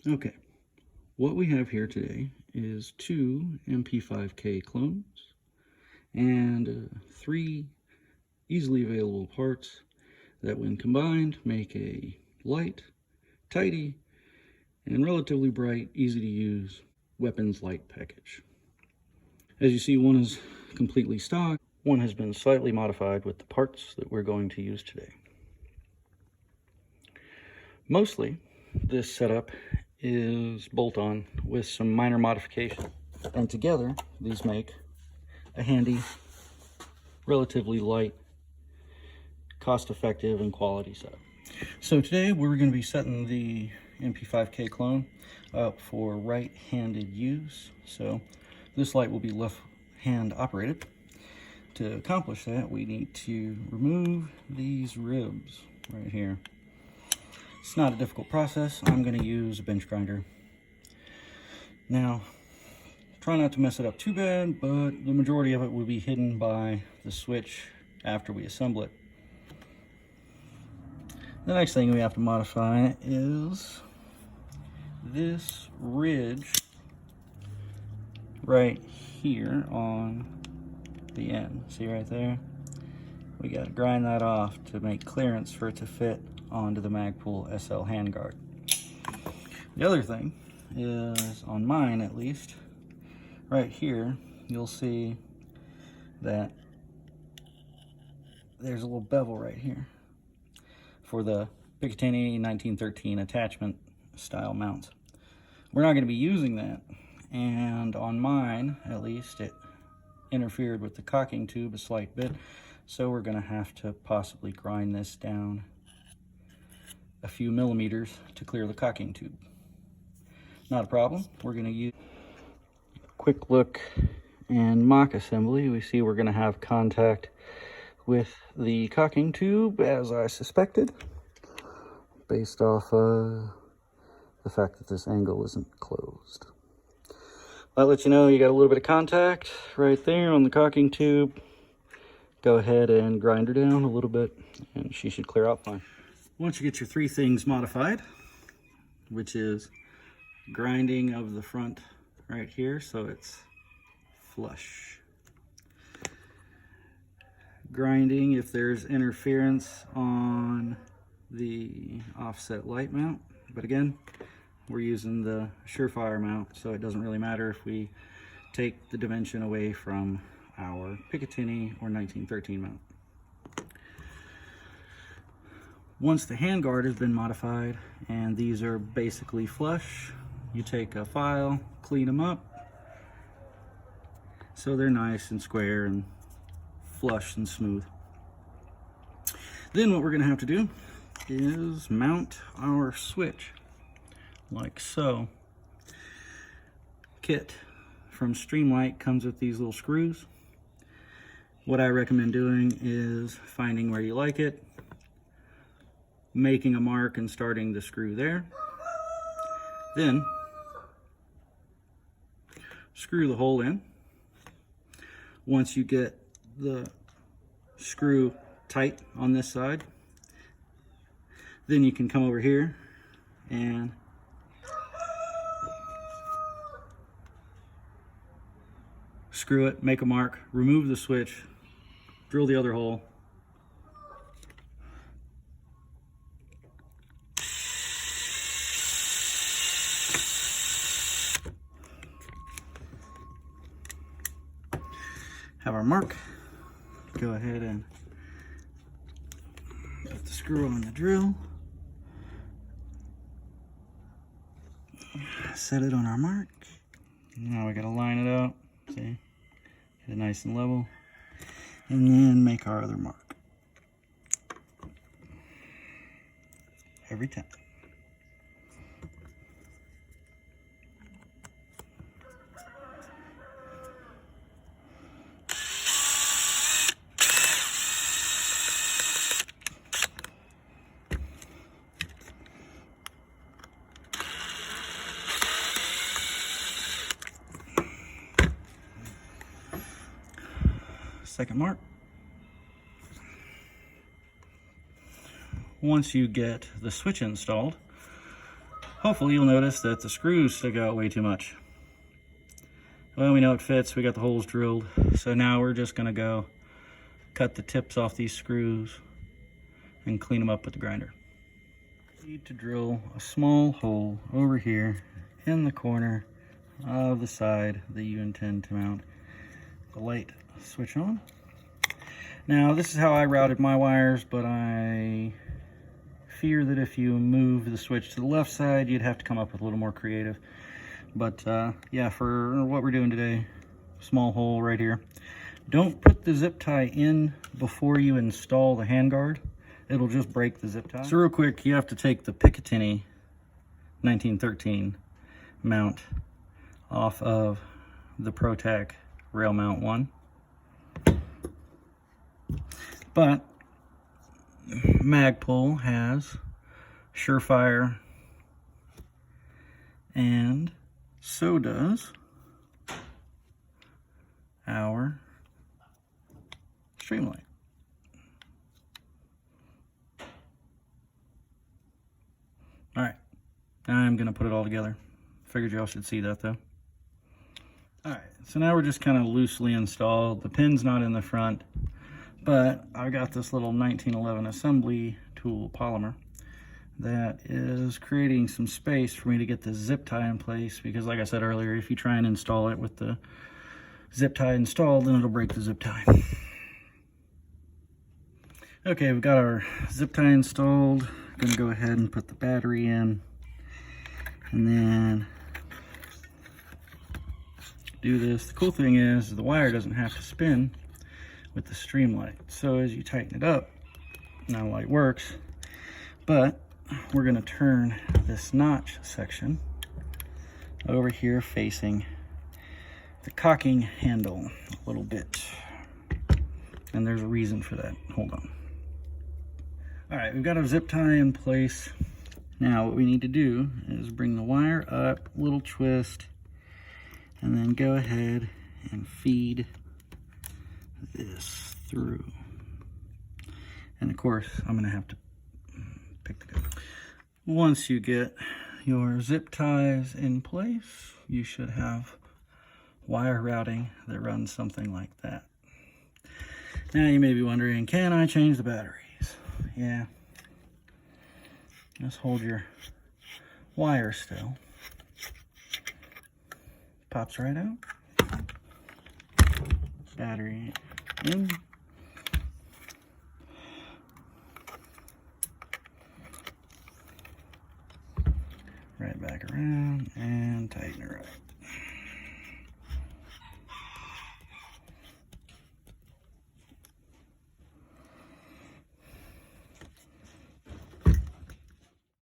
Okay, what we have here today is two MP5K clones and three easily available parts that when combined make a light, tidy, and relatively bright, easy to use weapons light package. As you see, one is completely stock, one has been slightly modified with the parts that we're going to use today. Mostly, this setup is bolt-on with some minor modification, and together these make a handy, relatively light, cost-effective, and quality setup. So today we're going to be setting the MP5K clone up for right-handed use. So this light will be left-hand operated. To accomplish that, we need to remove these ribs right here. It's not a difficult process. I'm going to use a bench grinder. Now, try not to mess it up too bad, but the majority of it will be hidden by the switch after we assemble it. The next thing we have to modify is this ridge right here on the end. See right there? We got to grind that off to make clearance for it to fit onto the Magpul SL handguard. The other thing is, on mine at least, right here, you'll see that there's a little bevel right here for the Picatinny 1913 attachment style mounts. We're not going to be using that, and on mine at least it interfered with the cocking tube a slight bit, so we're going to have to possibly grind this down a few millimeters to clear the cocking tube. Not a problem. We're going to use a quick look and mock assembly. We see we're going to have contact with the cocking tube, as I suspected, based off the fact that this angle isn't closed. I'll let you know you got a little bit of contact right there on the cocking tube. Go ahead and grind her down a little bit and she should clear out fine. Once you get your three things modified, which is grinding of the front right here so it's flush, grinding if there's interference on the offset light mount, but again, we're using the Surefire mount, so it doesn't really matter if we take the dimension away from our Picatinny or 1913 mount. Once the handguard has been modified and these are basically flush, you take a file, clean them up so they're nice and square and flush and smooth. Then what we're going to have to do is mount our switch like so. Kit from Streamlight comes with these little screws. What I recommend doing is finding where you like it, making a mark and starting the screw there. Then screw the hole in. Once you get the screw tight on this side, then you can come over here and screw it, make a mark, remove the switch, drill the other hole. Have our mark. Go ahead and put the screw on the drill. Set it on our mark. Now we gotta line it up. See? Get it nice and level. And then make our other mark. Every time. Second mark. Once you get the switch installed, Hopefully you'll notice that the screws stick out way too much. Well, we know it fits, we got the holes drilled, so now we're just gonna go cut the tips off these screws and clean them up with the grinder. You need to drill a small hole over here in the corner of the side that you intend to mount the light switch on. Now, this is how I routed my wires, but I fear that if you move the switch to the left side, you'd have to come up with a little more creative. But yeah, for what we're doing today, small hole right here. Don't put the zip tie in before you install the handguard. It'll just break the zip tie. So real quick, you have to take the Picatinny 1913 mount off of the ProTac rail mount 1. But Magpul has Surefire, and so does our Streamlight. All right, now I'm gonna put it all together. Figured y'all should see that though. All right, so now we're just kind of loosely installed. The pin's not in the front, but I got this little 1911 assembly tool polymer that is creating some space for me to get the zip tie in place, because like I said earlier, if you try and install it with the zip tie installed, then it'll break the zip tie. Okay, we've got our zip tie installed. I'm gonna go ahead and put the battery in, and then do this. The cool thing is the wire doesn't have to spin with the Streamlight. So as you tighten it up, now the light works, but we're gonna turn this notch section over here facing the cocking handle a little bit. And there's a reason for that. Hold on. All right, we've got our zip tie in place. Now what we need to do is bring the wire up, little twist, and then go ahead and feed this through. And of course, I'm gonna have to pick the up. Once you get your zip ties in place, you should have wire routing that runs something like that. Now you may be wondering, can I change the batteries? Yeah. Just hold your wire still. Pops right out. Battery in. Right back around and tighten it right.